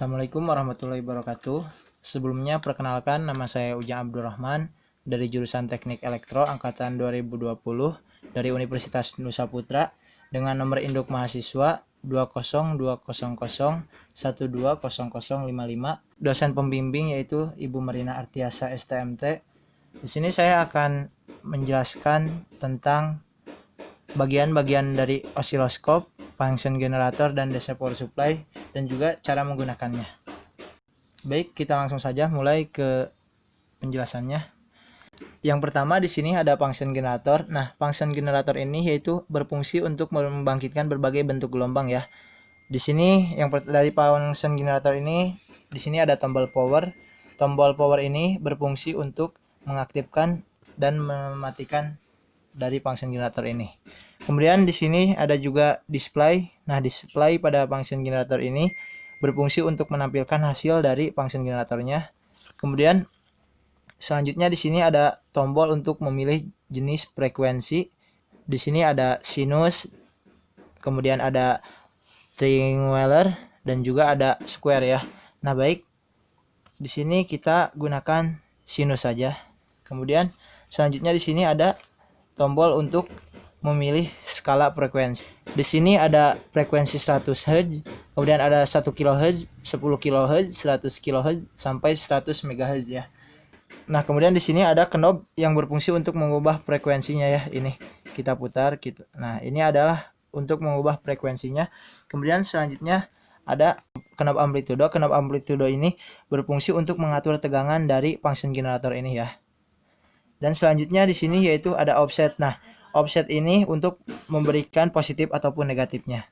Assalamualaikum warahmatullahi wabarakatuh. Sebelumnya perkenalkan, nama saya Ujang Abdurrahman dari jurusan Teknik Elektro angkatan 2020 dari Universitas Nusa Putra dengan nomor induk mahasiswa 20200120055. Dosen pembimbing yaitu Ibu Marina Artiasa STMT. Di sini saya akan menjelaskan tentang bagian-bagian dari osiloskop, function generator, dan DC power supply, dan juga cara menggunakannya. Baik, kita langsung saja mulai ke penjelasannya. Yang pertama di sini ada function generator. Nah, function generator ini yaitu berfungsi untuk membangkitkan berbagai bentuk gelombang ya. Di sini dari function generator ini, di sini ada tombol power. Tombol power ini berfungsi untuk mengaktifkan dan mematikan dari function generator ini. Kemudian di sini ada juga display. Nah, display pada function generator ini berfungsi untuk menampilkan hasil dari function generatornya. Kemudian selanjutnya di sini ada tombol untuk memilih jenis frekuensi. Di sini ada sinus, kemudian ada triangular, dan juga ada square ya. Nah, baik. Di sini kita gunakan sinus saja. Kemudian selanjutnya di sini ada tombol untuk memilih skala frekuensi. Di sini ada frekuensi 100 Hz, kemudian ada 1 kHz, 10 kHz, 100 kHz sampai 100 MHz ya. Nah, kemudian di sini ada knob yang berfungsi untuk mengubah frekuensinya ya. Ini kita putar gitu. Nah, ini adalah untuk mengubah frekuensinya. Kemudian selanjutnya ada knob amplitudo. Knob amplitudo ini berfungsi untuk mengatur tegangan dari function generator ini ya. Dan selanjutnya di sini yaitu ada offset. Nah, offset ini untuk memberikan positif ataupun negatifnya.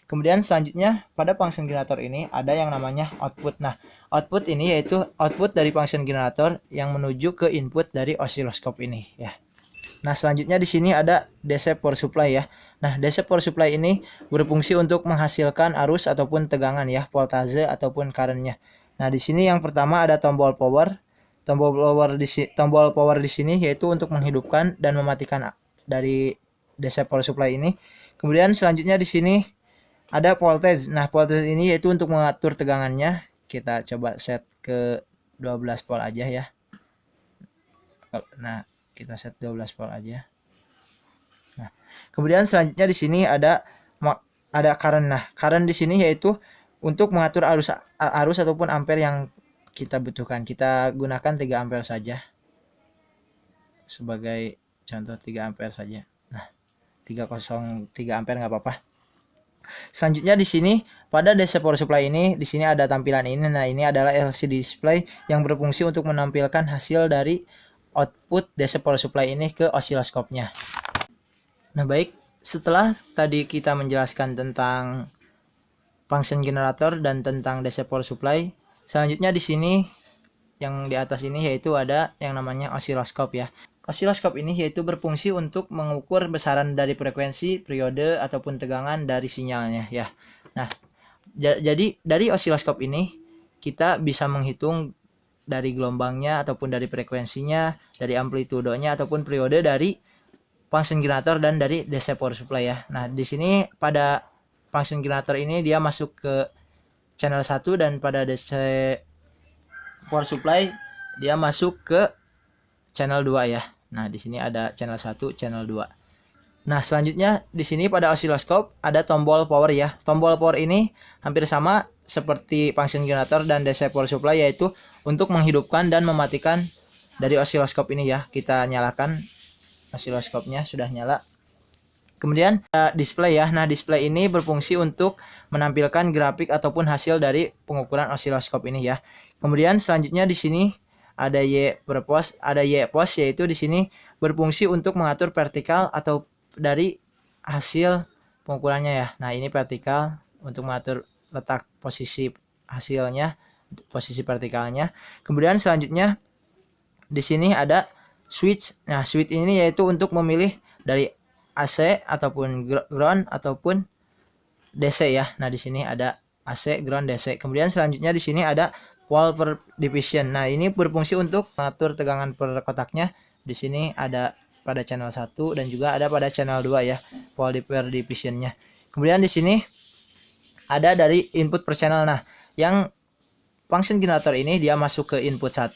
Kemudian selanjutnya pada function generator ini ada yang namanya output. Nah, output ini yaitu output dari function generator yang menuju ke input dari osiloskop ini ya. Nah, selanjutnya di sini ada DC power supply ya. Nah, DC power supply ini berfungsi untuk menghasilkan arus ataupun tegangan ya, voltase ataupun current-nya. Nah, di sini yang pertama ada tombol power. Tombol power di sini yaitu untuk menghidupkan dan mematikan dari DC power supply ini. Kemudian selanjutnya di sini ada voltage. Nah, voltage ini yaitu untuk mengatur tegangannya. Kita coba set ke 12 volt aja ya. Nah, kita set 12 volt aja. Nah, kemudian selanjutnya di sini ada current. Nah, current di sini yaitu untuk mengatur arus ataupun ampere yang kita butuhkan. Kita gunakan 3 ampere saja. Sebagai contoh 3 ampere saja. Nah, 3 ampere nggak apa-apa. Selanjutnya di sini pada DC power supply ini di sini ada tampilan ini. Nah, ini adalah LCD display yang berfungsi untuk menampilkan hasil dari output DC power supply ini ke osiloskopnya. Nah, baik, setelah tadi kita menjelaskan tentang function generator dan tentang DC power supply, selanjutnya di sini yang di atas ini yaitu ada yang namanya osiloskop ya. Osiloskop ini yaitu berfungsi untuk mengukur besaran dari frekuensi, periode, ataupun tegangan dari sinyalnya ya. Nah, jadi dari osiloskop ini kita bisa menghitung dari gelombangnya ataupun dari frekuensinya, dari amplitudonya ataupun periode dari function generator dan dari DC power supply ya. Nah, di sini pada function generator ini dia masuk ke channel 1 dan pada DC power supply dia masuk ke channel 2 ya. Nah, di sini ada channel 1, channel 2. Nah, selanjutnya di sini pada osiloskop ada tombol power ya. Tombol power ini hampir sama seperti function generator dan DC power supply yaitu untuk menghidupkan dan mematikan dari osiloskop ini ya. Kita nyalakan osiloskopnya, sudah nyala. Kemudian display ya. Nah, display ini berfungsi untuk menampilkan grafik ataupun hasil dari pengukuran osiloskop ini ya. Kemudian selanjutnya di sini ada Y pos yaitu di sini berfungsi untuk mengatur vertikal atau dari hasil pengukurannya ya. Nah, ini vertikal untuk mengatur letak posisi hasilnya, posisi vertikalnya. Kemudian selanjutnya di sini ada switch. Nah, switch ini yaitu untuk memilih dari AC ataupun ground ataupun DC ya. Nah, di sini ada AC, ground, DC. Kemudian selanjutnya di sini ada pole per division. Nah, ini berfungsi untuk mengatur tegangan per kotaknya. Di sini ada pada channel 1 dan juga ada pada channel 2 ya, pole per divisionnya. Kemudian di sini ada dari input per channel. Nah, yang function generator ini dia masuk ke input 1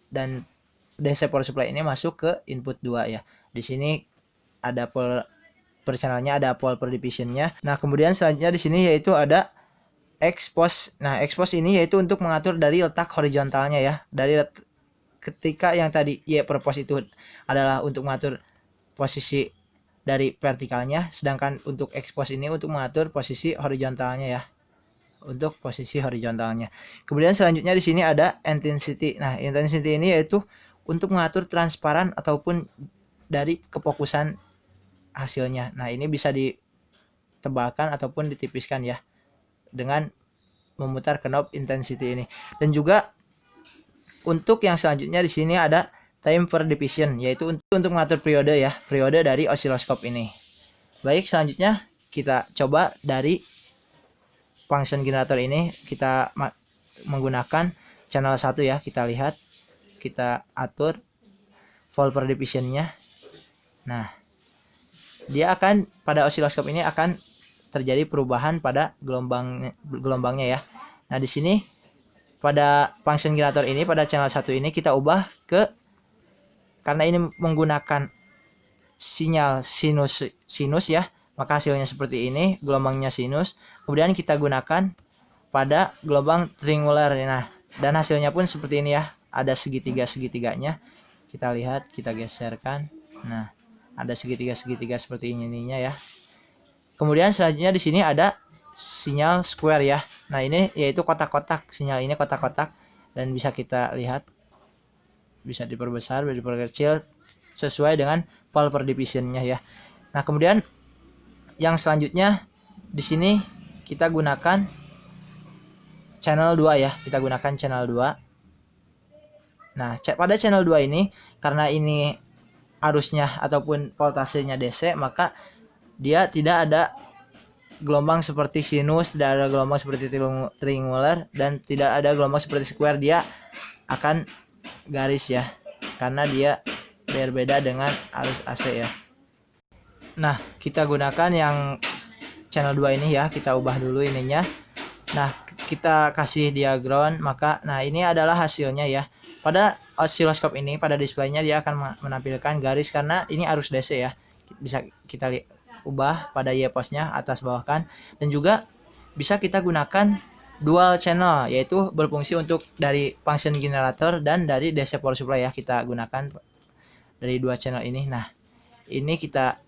dan DC power supply ini masuk ke input 2 ya. Di sini ada per channelnya, ada pole per divisionnya. Nah, kemudian selanjutnya di sini yaitu ada expose. Nah, expose ini yaitu untuk mengatur dari letak horizontalnya ya. Dari ketika yang tadi Y per pos itu adalah untuk mengatur posisi dari vertikalnya, sedangkan untuk expose ini untuk mengatur posisi horizontalnya ya. Untuk posisi horizontalnya. Kemudian selanjutnya di sini ada intensity. Nah, intensity ini yaitu untuk mengatur transparan ataupun dari kefokusan hasilnya. Nah, ini bisa ditebalkan ataupun ditipiskan ya dengan memutar knob intensity ini. Dan juga untuk yang selanjutnya di sini ada time per division, yaitu untuk mengatur periode ya, periode dari osiloskop ini. Baik, selanjutnya kita coba dari function generator ini kita menggunakan channel 1 ya. Kita lihat, kita atur volt per divisionnya. Nah, dia akan pada osiloskop ini akan terjadi perubahan pada gelombangnya ya. Nah, di sini pada function generator ini, pada channel 1 ini kita ubah ke, karena ini menggunakan sinyal sinus ya, maka hasilnya seperti ini, gelombangnya sinus. Kemudian kita gunakan pada gelombang triangular. Nah, dan hasilnya pun seperti ini ya, ada segitiga-segitiganya. Kita lihat, kita geserkan. Nah, ada segitiga-segitiga seperti ininya ya. Kemudian selanjutnya di sini ada sinyal square ya. Nah, ini yaitu kotak-kotak. Sinyal ini kotak-kotak dan bisa kita lihat, bisa diperbesar, diperkecil sesuai dengan pole per divisionnya ya. Nah, kemudian yang selanjutnya di sini kita gunakan channel 2 ya. Kita gunakan channel 2. Nah, pada channel 2 ini karena ini arusnya ataupun voltasenya DC, maka dia tidak ada gelombang seperti sinus, tidak ada gelombang seperti triangular, dan tidak ada gelombang seperti square. Dia akan garis ya, karena dia berbeda dengan arus AC ya. Nah, kita gunakan yang channel 2 ini ya, kita ubah dulu ininya. Nah, kita kasih dia ground, maka nah ini adalah hasilnya ya. Pada osiloskop ini, pada displaynya dia akan menampilkan garis karena ini arus DC ya. Bisa kita ubah pada Y posnya atas bawah kan, dan juga bisa kita gunakan dual channel, yaitu berfungsi untuk dari function generator dan dari DC power supply ya. Kita gunakan dari dua channel ini. Nah, ini kita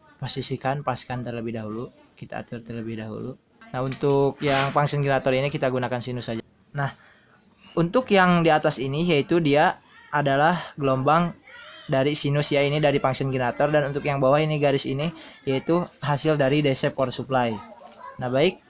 paskan terlebih dahulu, kita atur terlebih dahulu. Nah, untuk yang function generator ini kita gunakan sinus saja. Nah, untuk yang di atas ini yaitu dia adalah gelombang dari sinus ya, ini dari function generator, dan untuk yang bawah ini garis ini yaitu hasil dari DC power supply. Nah, baik.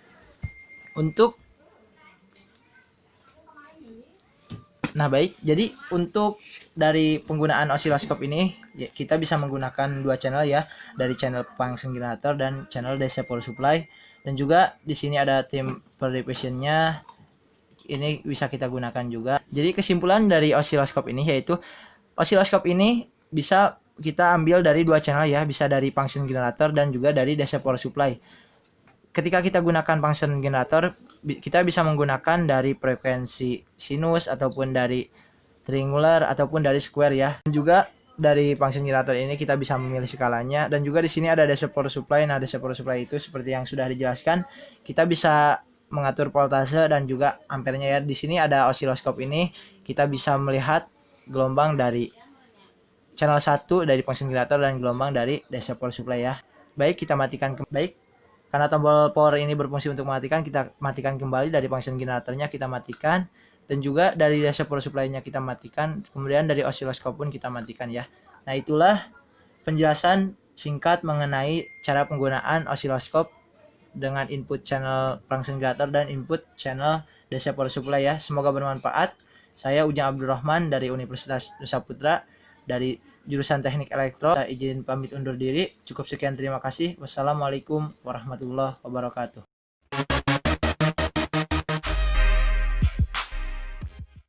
Jadi untuk dari penggunaan osiloskop ini ya, kita bisa menggunakan dua channel ya, dari channel function generator dan channel DC power supply, dan juga di sini ada time per divisionnya, ini bisa kita gunakan juga. Jadi kesimpulan dari osiloskop ini yaitu osiloskop ini bisa kita ambil dari dua channel ya, bisa dari function generator dan juga dari DC power supply. Ketika kita gunakan function generator, kita bisa menggunakan dari frekuensi sinus ataupun dari triangular ataupun dari square ya. Dan juga dari function generator ini kita bisa memilih skalanya, dan juga di sini ada DC power supply. Nah, DC power supply itu seperti yang sudah dijelaskan, kita bisa mengatur voltase dan juga ampernya ya. Di sini ada osiloskop ini, kita bisa melihat gelombang dari channel 1 dari function generator dan gelombang dari DC power supply ya. Baik, kita matikan baik. Karena tombol power ini berfungsi untuk mematikan, kita matikan kembali. Dari function generatornya kita matikan, dan juga dari DC power supply-nya kita matikan, kemudian dari osiloskop pun kita matikan ya. Nah, itulah penjelasan singkat mengenai cara penggunaan osiloskop dengan input channel function generator dan input channel DC power supply ya. Semoga bermanfaat. Saya Ujang Abdurrahman dari Universitas Nusa Putra dari jurusan Teknik Elektro. Saya izin pamit undur diri. Cukup sekian, terima kasih. Wassalamualaikum warahmatullahi wabarakatuh.